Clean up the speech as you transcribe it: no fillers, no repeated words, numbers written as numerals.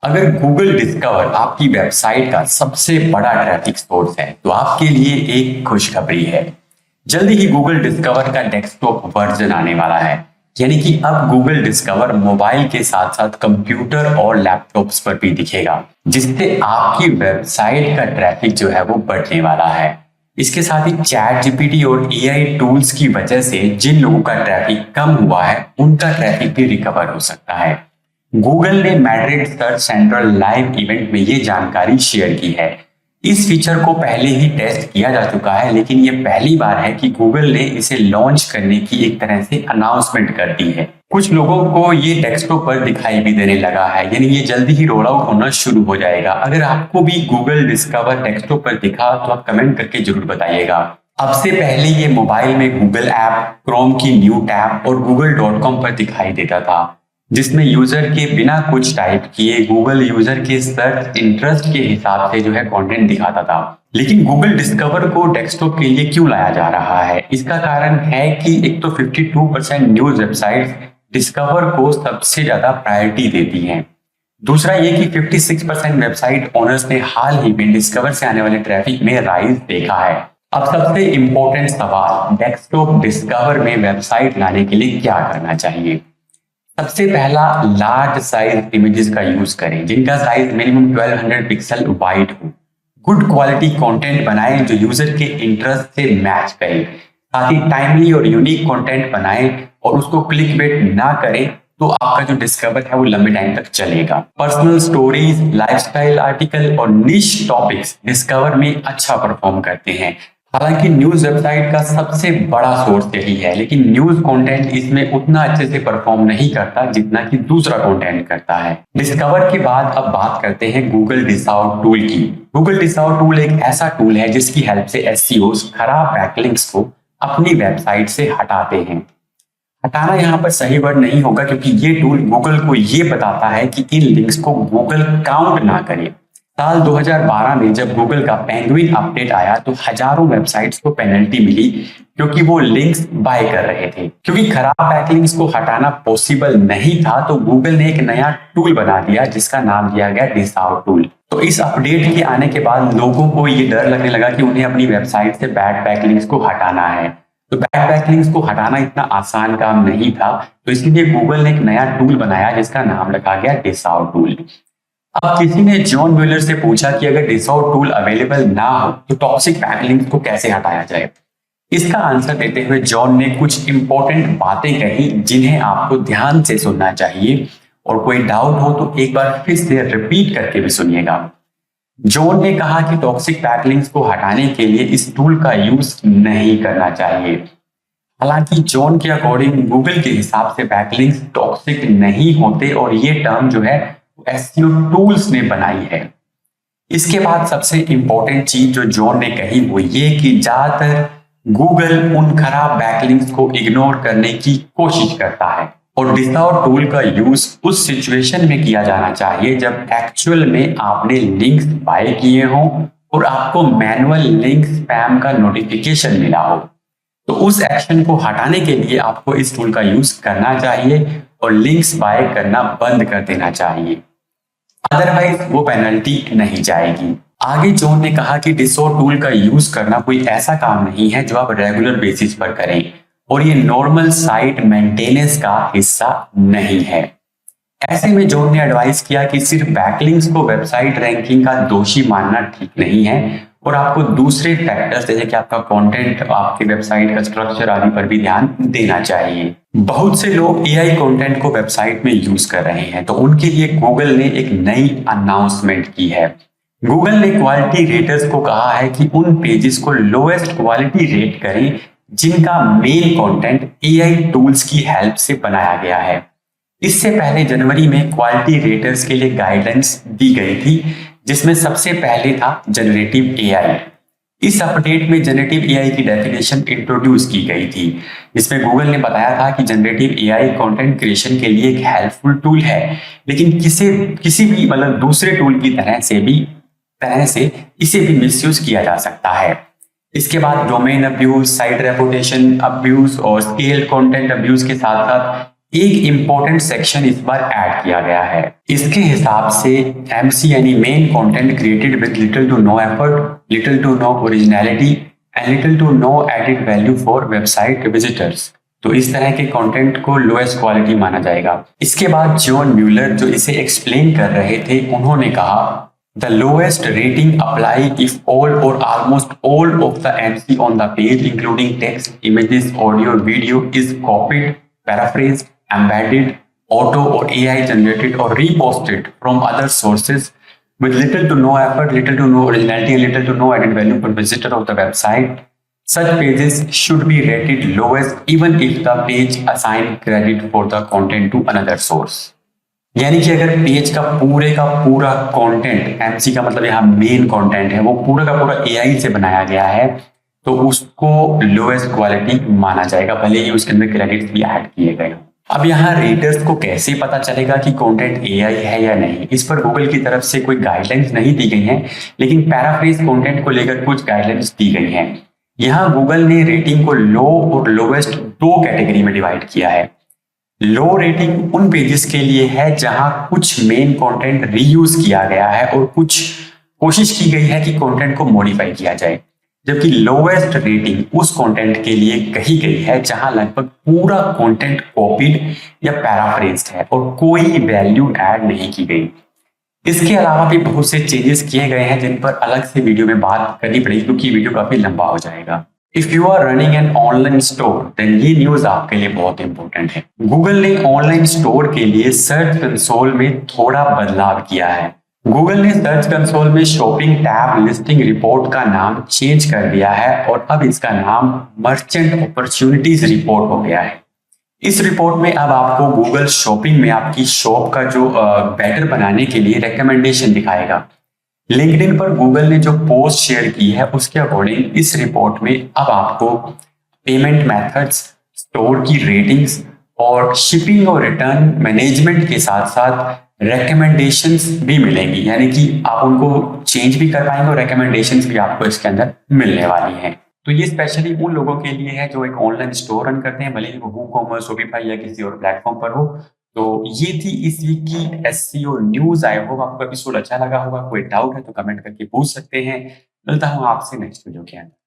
अगर Google discover आपकी website का सबसे बड़ा ट्रैफिक सोर्स है तो आपके लिए एक खुशखबरी है। जल्दी ही गूगल डिस्कवर का डेस्कटॉप वर्जन आने वाला है। यानी कि अब गूगल डिस्कवर मोबाइल के साथ साथ कंप्यूटर और लैपटॉप्स पर भी दिखेगा, जिससे आपकी वेबसाइट का ट्रैफिक जो है वो बढ़ने वाला है। इसके साथ ही चैट जीपीटी और एआई टूल्स की वजह से जिन लोगों का ट्रैफिक कम हुआ है उनका ट्रैफिक भी रिकवर हो सकता है। गूगल ने Madrid search central live event में ये जानकारी शेयर की है। इस फीचर को पहले ही टेस्ट किया जा चुका है, लेकिन ये पहली बार है कि गूगल ने इसे लॉन्च करने की एक तरह से अनाउंसमेंट कर दी है। कुछ लोगों को ये डेस्कटॉप पर दिखाई भी देने लगा है, यानी ये जल्दी ही रोल आउट होना शुरू हो जाएगा। अगर आपको भी गूगल डिस्कवर डेस्कटॉप पर दिखा तो आप कमेंट करके जरूर बताइएगा। अब से पहले ये मोबाइल में गूगल ऐप, क्रोम की न्यू टैब और google.com पर दिखाई देता था, जिसमें यूजर के बिना कुछ टाइप किए गूगल यूजर के सर्च इंटरेस्ट के हिसाब से जो है कंटेंट दिखाता था। लेकिन गूगल डिस्कवर को डेस्कटॉप के लिए क्यों लाया जा रहा है? इसका कारण है कि एक तो 52% न्यूज वेबसाइट्स डिस्कवर को सबसे ज्यादा प्रायोरिटी देती हैं। दूसरा ये कि 56% वेबसाइट ओनर्स ने हाल ही में डिस्कवर से आने वाले ट्रैफिक में राइज देखा है। अब सबसे इंपॉर्टेंट सवाल, डेस्कटॉप डिस्कवर में वेबसाइट लाने के लिए क्या करना चाहिए? सबसे पहला, लार्ज साइज इमेजेस का यूज करें जिनका साइज मिनिमम 1200 पिक्सल वाइड हो। गुड क्वालिटी कंटेंट बनाएं जो यूजर के इंटरेस्ट से मैच करे। साथ ही टाइमली और यूनिक कंटेंट बनाएं और उसको क्लिकबेट ना करें, तो आपका जो डिस्कवर है वो लंबे टाइम तक चलेगा। पर्सनल स्टोरीज, लाइफस्टाइल आर्टिकल और निश टॉपिक्स डिस्कवर में अच्छा परफॉर्म करते हैं। हालांकि न्यूज वेबसाइट का सबसे बड़ा सोर्स यही है, लेकिन न्यूज कंटेंट इसमें उतना अच्छे से परफॉर्म नहीं करता जितना कि दूसरा कंटेंट करता है। डिस्कवर के बाद अब बात करते हैं गूगल डिसाउट टूल की। गूगल डिसाउट टूल एक ऐसा टूल है जिसकी हेल्प से एसईओs खराब बैकलिंक्स को अपनी वेबसाइट से हटाते हैं। हटाना यहाँ पर सही वर्ड नहीं होगा, क्योंकि ये टूल गूगल को ये बताता है कि इन लिंक्स को गूगल काउंट ना करे। साल 2012 में जब गूगल का पेंगुइन अपडेट आया तो हजारों वेबसाइट्स को पेनल्टी मिली, क्योंकि वो लिंक्स बाय कर रहे थे। क्योंकि खराब बैकलिंक्स को हटाना पॉसिबल नहीं था, तो गूगल ने एक नया टूल बना दिया जिसका नाम दिया गया डिसाउट टूल। तो इस अपडेट के आने के बाद लोगों को ये डर लगने लगा कि उन्हें अपनी वेबसाइट से बैड बैकलिंक्स को हटाना है। तो बैड बैकलिंक्स को हटाना इतना आसान काम नहीं था, तो इसलिए गूगल ने एक नया टूल बनाया जिसका नाम रखा गया डिसाउट टूल। अब किसी ने जॉन म्यूलर से पूछा कि अगर डिसाउट टूल अवेलेबल ना हो तो टॉक्सिक बैकलिंक्स को कैसे हटाया जाए। इसका आंसर देते हुए जॉन ने कुछ इंपॉर्टेंट बातें कही जिन्हें आपको ध्यान से सुनना चाहिए, और कोई डाउट हो तो एक बार फिर से रिपीट करके भी सुनिएगा। जॉन ने कहा कि टॉक्सिक बैकलिंक्स को हटाने के लिए इस टूल का यूज नहीं करना चाहिए। हालांकि जॉन के अकॉर्डिंग गूगल के हिसाब से बैकलिंक्स टॉक्सिक नहीं होते, और ये टर्म जो है एसईओ टूल्स ने बनाई है। इसके बाद सबसे इंपॉर्टेंट चीज जो जॉन ने कही वो ये कि ज्यादातर गूगल उन खराब बैकलिंक्स को इग्नोर करने की कोशिश करता है, और डिसाउट टूल का यूज उस सिचुएशन में किया जाना चाहिए जब एक्चुअल में आपने लिंक्स बाय किए हो और आपको मैनुअल लिंक स्पैम का नोटिफिकेशन मिला हो। तो उस एक्शन को हटाने के लिए आपको इस टूल का यूज करना चाहिए और लिंक्स बाय करना बंद कर देना चाहिए, अदरवाइज वो पेनल्टी नहीं जाएगी। आगे जॉन ने कहा कि डिसाउट टूल का यूज करना कोई ऐसा काम नहीं है जो आप रेगुलर बेसिस पर करें, और ये नॉर्मल साइट मेंटेनेंस का हिस्सा नहीं है। ऐसे में जॉन ने एडवाइस किया कि सिर्फ बैकलिंक्स को वेबसाइट रैंकिंग का दोषी मानना ठीक नहीं है, और आपको दूसरे फैक्टर्स जैसे कि आपका कंटेंट, आपकी वेबसाइट का स्ट्रक्चर आदि पर भी ध्यान देना चाहिए। बहुत से लोग एआई कंटेंट को वेबसाइट में यूज कर रहे हैं, तो उनके लिए गूगल ने एक नई अनाउंसमेंट की है। गूगल ने क्वालिटी रेटर्स को कहा है कि उन पेजेस को लोएस्ट क्वालिटी रेट करें जिनका मेन कंटेंट एआई टूल्स की हेल्प से बनाया गया है। इससे पहले जनवरी में क्वालिटी रेटर्स के लिए गाइडेंस दी गई थी, जिसमें सबसे पहले था जनरेटिव एआई। इस अपडेट में जनरेटिव एआई की डेफिनेशन इंट्रोड्यूस की गई थी, जिसमें गूगल ने बताया था कि जनरेटिव एआई कंटेंट क्रिएशन के लिए एक हेल्पफुल टूल है, लेकिन किसी भी दूसरे टूल की तरह से इसे भी मिसयूज किया जा सकता है। इसके बाद domain abuse, site reputation abuse और स्केल कंटेंट अब्यूज के साथ साथ एक इंपॉर्टेंट सेक्शन इस बार ऐड किया गया है। इसके हिसाब से एमसी यानी main content created with little to no effort, little to no originality and little to no added value for website visitors, तो इस तरह के कंटेंट को लोएस्ट क्वालिटी माना जाएगा। इसके बाद जॉन म्यूलर जो इसे एक्सप्लेन कर रहे थे, उन्होंने कहा the lowest rating apply if all or almost all of the MC on the page including text, images, audio, video is copied, paraphrased, embedded, auto or AI generated or reposted from other sources with little to no effort, little to no originality and little to no added value for visitor of the website. Such pages should be rated lowest even if the page assign credit for the content to another source. यानी कि अगर page का पूरा content, MC का मतलब यहाँ main content है, वो पूरा का पूरा एआई से बनाया गया है, तो उसको लोएस्ट क्वालिटी माना जाएगा, भले ही उसके अंदर क्रेडिट्स भी ऐड किए गए हों। अब यहाँ रेटर्स को कैसे पता चलेगा कि कंटेंट एआई है या नहीं, इस पर गूगल की तरफ से कोई गाइडलाइंस नहीं दी गई हैं, लेकिन पैराफ्रेज कंटेंट को लेकर कुछ गाइडलाइंस दी गई हैं। यहाँ गूगल ने रेटिंग को लो और लोवेस्ट दो कैटेगरी में डिवाइड किया है। लो रेटिंग उन पेजेस के लिए है जहां कुछ मेन कंटेंट रीयूज किया गया है और कुछ कोशिश की गई है कि कंटेंट को मॉडिफाई किया जाए, जबकि लोवेस्ट रेटिंग उस कंटेंट के लिए कही गई है जहां लगभग पूरा कंटेंट कॉपीड या पैराफ्रेज्ड है और कोई वैल्यू ऐड नहीं की गई। इसके अलावा भी बहुत से चेंजेस किए गए हैं जिन पर अलग से वीडियो में बात करनी पड़ेगी क्योंकि वीडियो काफी लंबा हो जाएगा। If you are running an online store then ये न्यूज आपके लिए बहुत इंपॉर्टेंट है। गूगल ने ऑनलाइन स्टोर के लिए सर्च कंसोल में थोड़ा बदलाव किया है। गूगल ने सर्च कंसोल में शॉपिंग टैब लिस्टिंग रिपोर्ट का नाम चेंज कर दिया है और अब इसका नाम मर्चेंट अपॉर्चुनिटीज रिपोर्ट हो गया है। इस रिपोर्ट में अब आपको गूगल शॉपिंग में आपकी शॉप का जो बेटर बनाने के लिए रिकमेंडेशन दिखाएगा। लिंक्डइन पर गूगल ने जो पोस्ट शेयर की है उसके अकॉर्डिंग इस रिपोर्ट में अब आपको पेमेंट मेथड्स, स्टोर की रेटिंग्स और शिपिंग और रिटर्न मैनेजमेंट के साथ साथ रिकमेंडेशंस भी मिलेंगी, यानी कि आप उनको चेंज भी कर पाएंगे और रिकमेंडेशंस भी आपको इसके अंदर मिलने वाली हैं। तो ये स्पेशली उन लोगों के लिए है जो एक ऑनलाइन स्टोर रन करते हैं, भले ही वो वूकॉमर्स, शॉपिफाई या किसी और प्लेटफॉर्म पर हो। तो ये थी इस वीक की एसईओ न्यूज। आई होप आपको एपिसोड अच्छा लगा होगा। कोई डाउट है तो कमेंट करके पूछ सकते हैं। मिलता हूँ आपसे नेक्स्ट वीडियो के अंदर।